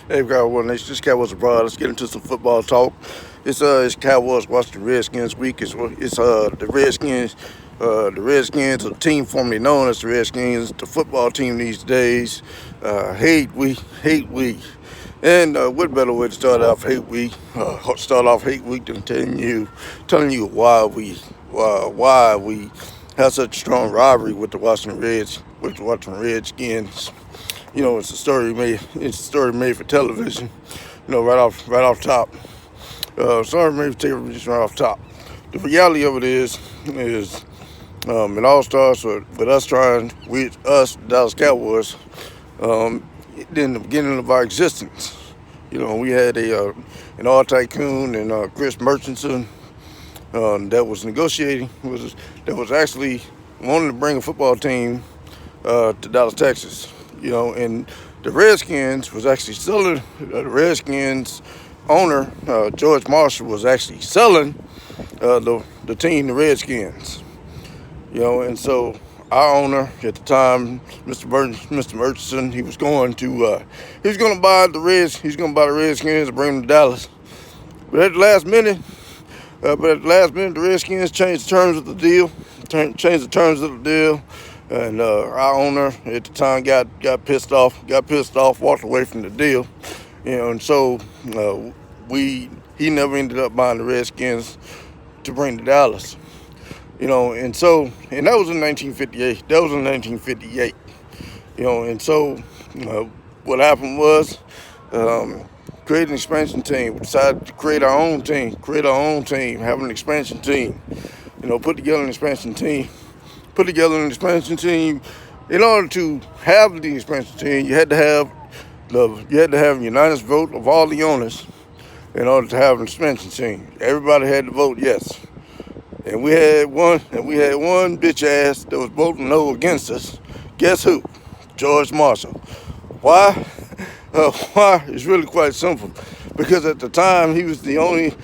Hey, Cowboys Nation, this Cowboys abroad. Let's get into some football talk. It's Cowboys Washington Redskins week. It's the Redskins. The Redskins, a team formerly known as the Redskins, the football team these days. Hate week. And what better way to start off hate week? Start off hate week than telling you why we have such a strong rivalry with the Washington Redskins. It's a story made for television. Right off top. Story made for television right off top. The reality of it is it all starts with us Dallas Cowboys, in the beginning of our existence. We had an all tycoon and Chris Murchison that was negotiating, that was actually wanting to bring a football team to Dallas, Texas. And the Redskins was actually selling. The Redskins owner, George Marshall, was actually selling the team, the Redskins. And so our owner at the time, Mr. Murchison, he was going to buy the Redskins and bring them to Dallas. But at the last minute, the Redskins changed the terms of the deal. And our owner at the time got pissed off, walked away from the deal. And so he never ended up buying the Redskins to bring to Dallas. And that was in 1958. And so what happened was, create an expansion team. We decided to create our own team, have an expansion team. Put together an expansion team. In order to have the expansion team, you had to have a unanimous vote of all the owners in order to have an expansion team. Everybody had to vote yes. And we had one bitch ass that was voting no against us. Guess who? George Marshall. Why? Why? It's really quite simple. Because at the time he was the only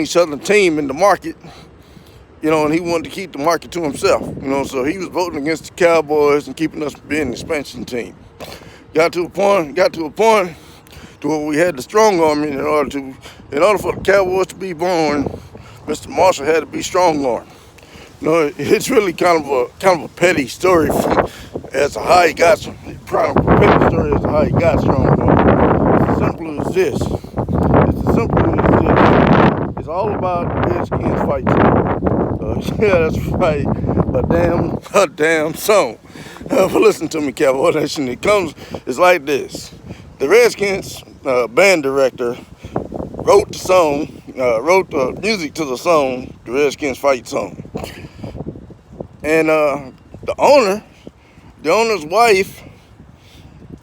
Southern team in the market. And he wanted to keep the market to himself. So he was voting against the Cowboys and keeping us being an expansion team. Got to a point to where we had the strong army in order for the Cowboys to be born. Mr. Marshall had to be strong armed. It's really kind of a petty story as to how he got strong armed. It's as simple as this. It's all about the Redskins fight. Yeah, that's right. A damn song. But listen to me, Cowboy Nation. It's like this. The Redskins band director wrote the music to the song, the Redskins fight song. And the owner's wife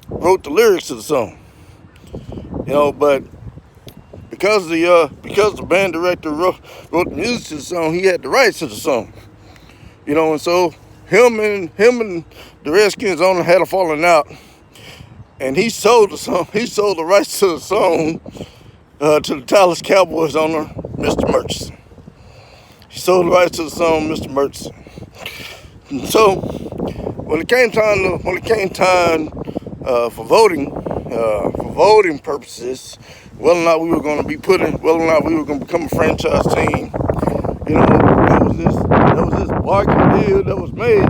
wrote the lyrics to the song. But because the band director wrote the music to the song, he had the rights to the song. And so him and the Redskins owner had a falling out, and he sold the rights to the song to the Dallas Cowboys owner, Mr. Murchison. He sold the rights to the song, Mr. Murchison. And so when it came time for voting purposes, whether or not we were going to become a franchise team, there was this bargain deal that was made,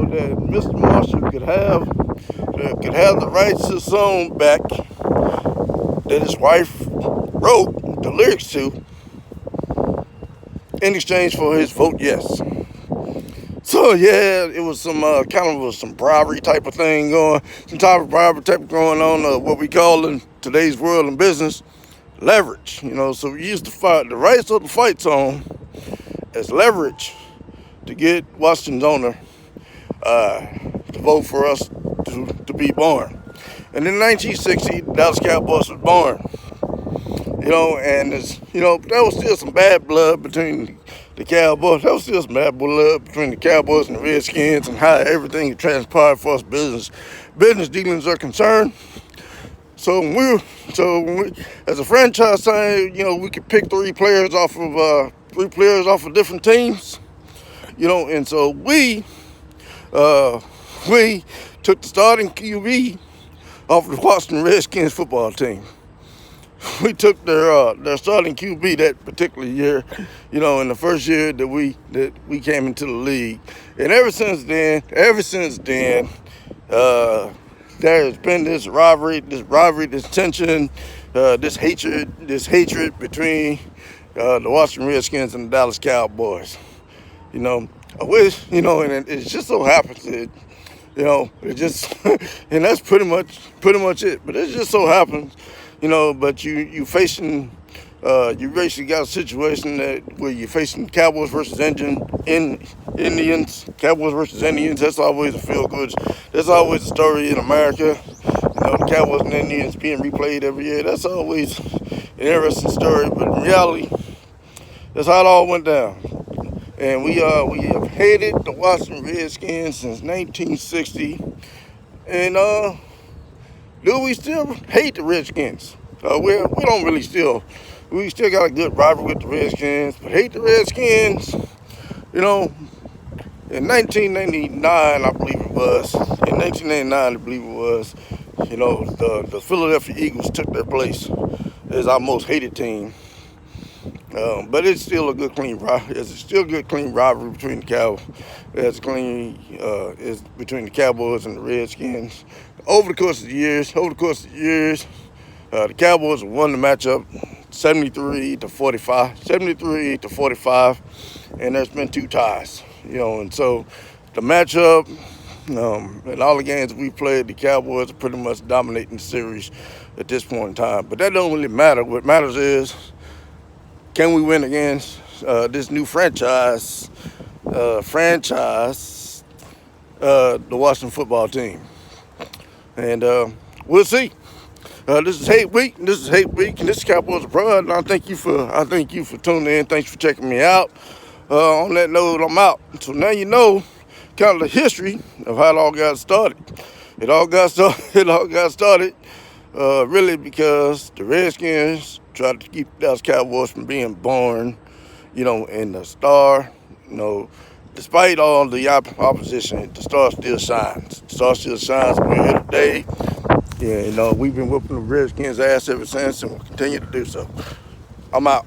that Mr. Marshall could have the rights to the song back that his wife wrote the lyrics to in exchange for his vote yes. So yeah, it was some bribery type of thing going on, what we call in today's world in business, leverage. So we used the rights of the fight song as leverage to get Washington's owner to vote for us to be born. And in 1960, the Dallas Cowboys was born. And there was still some bad blood between the Cowboys. There was still some bad blood between the Cowboys and the Redskins, and how everything transpired for us business dealings are concerned. So when we, as a franchise team, we could pick three players off of different teams. And so we took the starting QB off the Washington Redskins football team. We took their starting QB that particular year, in the first year that we came into the league, and ever since then, there has been this rivalry, this tension, this hatred between the Washington Redskins and the Dallas Cowboys. I wish, and it just so happens that, it just, and that's pretty much it. But it just so happens, but you facing, you basically got a situation where you're facing Cowboys versus Indians. Cowboys versus Indians. That's always a feel good. That's always a story in America. The Cowboys and Indians being replayed every year. That's always an interesting story. But in reality, that's how it all went down. And we have hated the Washington Redskins since 1960. And do we still hate the Redskins? We don't really still. We still got a good rivalry with the Redskins, but hate the Redskins, in 1999, I believe it was. In 1999, I believe it was. The Philadelphia Eagles took their place as our most hated team. But it's still a good, clean rivalry. It's still a good, clean rivalry between the Cowboys. It's clean is between the Cowboys and the Redskins. Over the course of the years, the Cowboys have won the matchup 73-45, and there's been 2 ties. And so the matchup and all the games we played, the Cowboys are pretty much dominating the series at this point in time. But that don't really matter. What matters is, can we win against this new franchise, the Washington football team? And we'll see. This is Hate Week. And this is Cowboys Abroad. And I thank you for tuning in. Thanks for checking me out. On that note, I'm out. So now you know kind of the history of how it all got started. It all got started really because the Redskins tried to keep the Dallas Cowboys from being born, in the star. Despite all the opposition, the star still shines. The star still shines. We're here today. Yeah, we've been whooping the Redskins' ass ever since, and we'll continue to do so. I'm out.